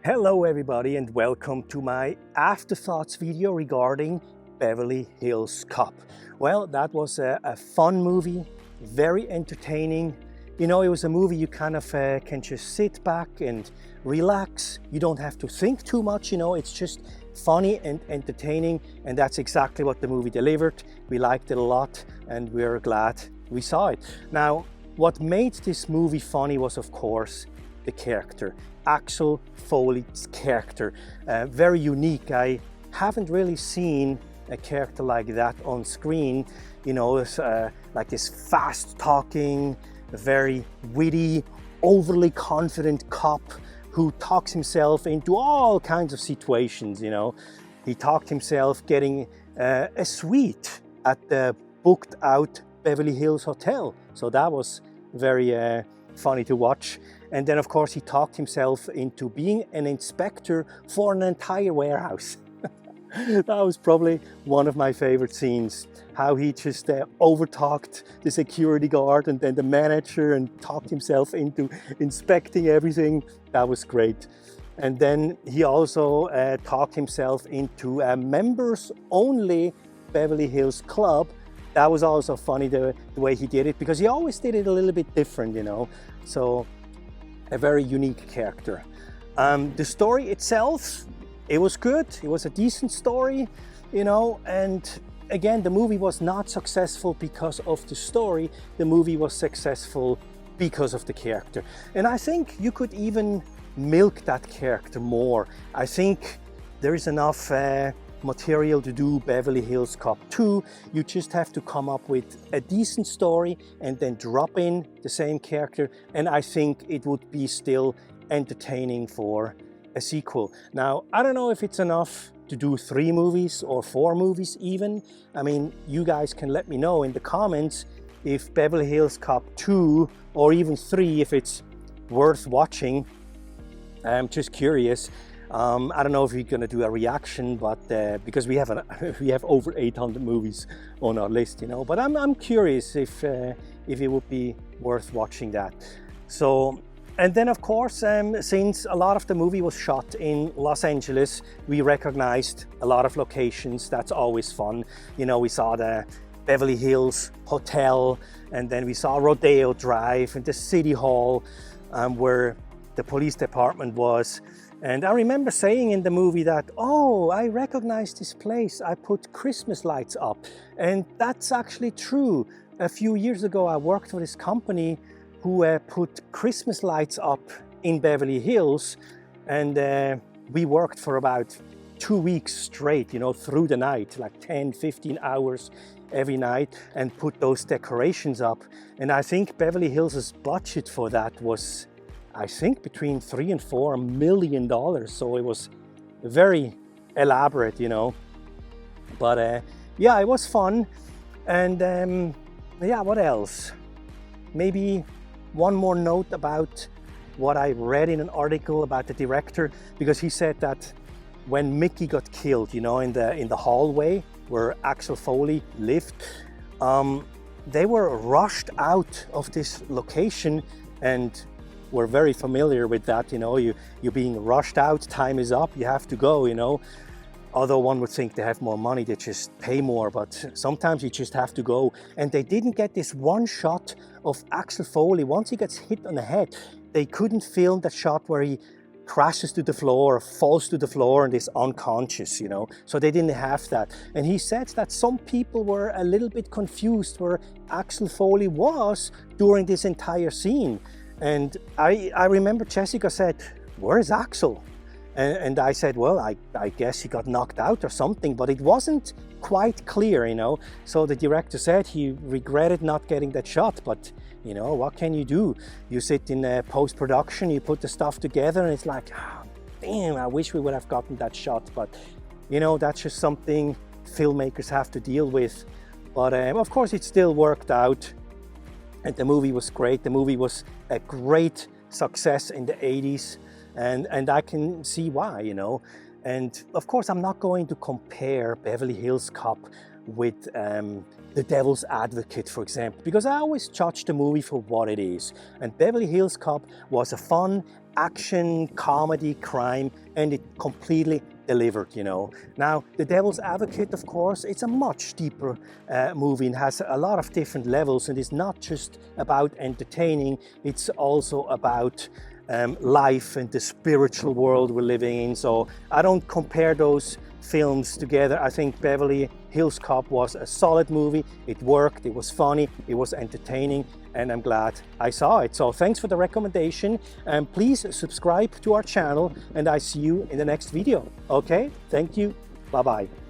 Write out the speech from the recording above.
Hello everybody and welcome to my Afterthoughts video regarding Beverly Hills Cop. Well, that was a fun movie, very entertaining. You know, it was a movie you kind of can just sit back and relax. You don't have to think too much, you know, it's just funny and entertaining, and that's exactly what the movie delivered. We liked it a lot and we're glad we saw it. Now, what made this movie funny was, of course, the character. Axel Foley's character, very unique. I haven't really seen a character like that on screen. You know, it's like this fast-talking, very witty, overly confident cop who talks himself into all kinds of situations. You know, he talked himself getting a suite at the booked-out Beverly Hills Hotel, so that was very funny to watch. And then, of course, he talked himself into being an inspector for an entire warehouse. That was probably one of my favorite scenes, how he just overtalked the security guard and then the manager and talked himself into inspecting everything. That was great. And then he also talked himself into a members-only Beverly Hills Club. That was also funny, the way he did it, because he always did it a little bit different, you know. So a very unique character. The story itself, it was good. It was a decent story, you know, and again, the movie was not successful because of the story. The movie was successful because of the character. And I think you could even milk that character more. I think there is enough material to do Beverly Hills Cop 2. You just have to come up with a decent story and then drop in the same character, and I think it would be still entertaining for a sequel. Now, I don't know if it's enough to do 3 movies or 4 movies even. I mean, you guys can let me know in the comments if Beverly Hills Cop 2 or even 3, if it's worth watching. I'm just curious. I don't know if we're gonna do a reaction, but because we have over 800 movies on our list, you know. But I'm curious if it would be worth watching that. So, and then of course, since a lot of the movie was shot in Los Angeles, we recognized a lot of locations. That's always fun. You know, we saw the Beverly Hills Hotel, and then we saw Rodeo Drive and the City Hall, where the police department was. And I remember saying in the movie that, oh, I recognize this place. I put Christmas lights up. And that's actually true. A few years ago, I worked for this company who put Christmas lights up in Beverly Hills. And we worked for about 2 weeks straight, you know, through the night, like 10, 15 hours every night, and put those decorations up. And I think Beverly Hills' budget for that was, I think, between $3 and $4 million. So it was very elaborate, you know. But yeah, it was fun. And yeah, what else? Maybe one more note about what I read in an article about the director, because he said that when Mickey got killed, you know, in the hallway where Axel Foley lived, they were rushed out of this location, and we're very familiar with that, you know, you're being rushed out, time is up, you have to go, you know. Although one would think they have more money, they just pay more, but sometimes you just have to go. And they didn't get this one shot of Axel Foley. Once he gets hit on the head, they couldn't film that shot where he crashes to the floor or falls to the floor and is unconscious, you know. So they didn't have that. And he said that some people were a little bit confused where Axel Foley was during this entire scene. And I remember Jessica said, "Where is Axel?" And I said, well, I guess he got knocked out or something, but it wasn't quite clear, you know. So the director said he regretted not getting that shot, but you know, what can you do? You sit in post-production, you put the stuff together, and it's like, oh, damn, I wish we would have gotten that shot. But you know, that's just something filmmakers have to deal with. But of course, it still worked out. And the movie was great. The movie was a great success in the 80s. And I can see why, you know. And of course, I'm not going to compare Beverly Hills Cop with The Devil's Advocate, for example, because I always judge the movie for what it is. And Beverly Hills Cop was a fun action, comedy, crime, and it completely delivered, you know. Now, The Devil's Advocate, of course, it's a much deeper movie and has a lot of different levels, and it's not just about entertaining, it's also about life and the spiritual world we're living in. So I don't compare those films together. I think Beverly Hills Cop was a solid movie. It worked, it was funny, it was entertaining, and I'm glad I saw it. So thanks for the recommendation, and please subscribe to our channel, and I see you in the next video. Okay, thank you, bye-bye.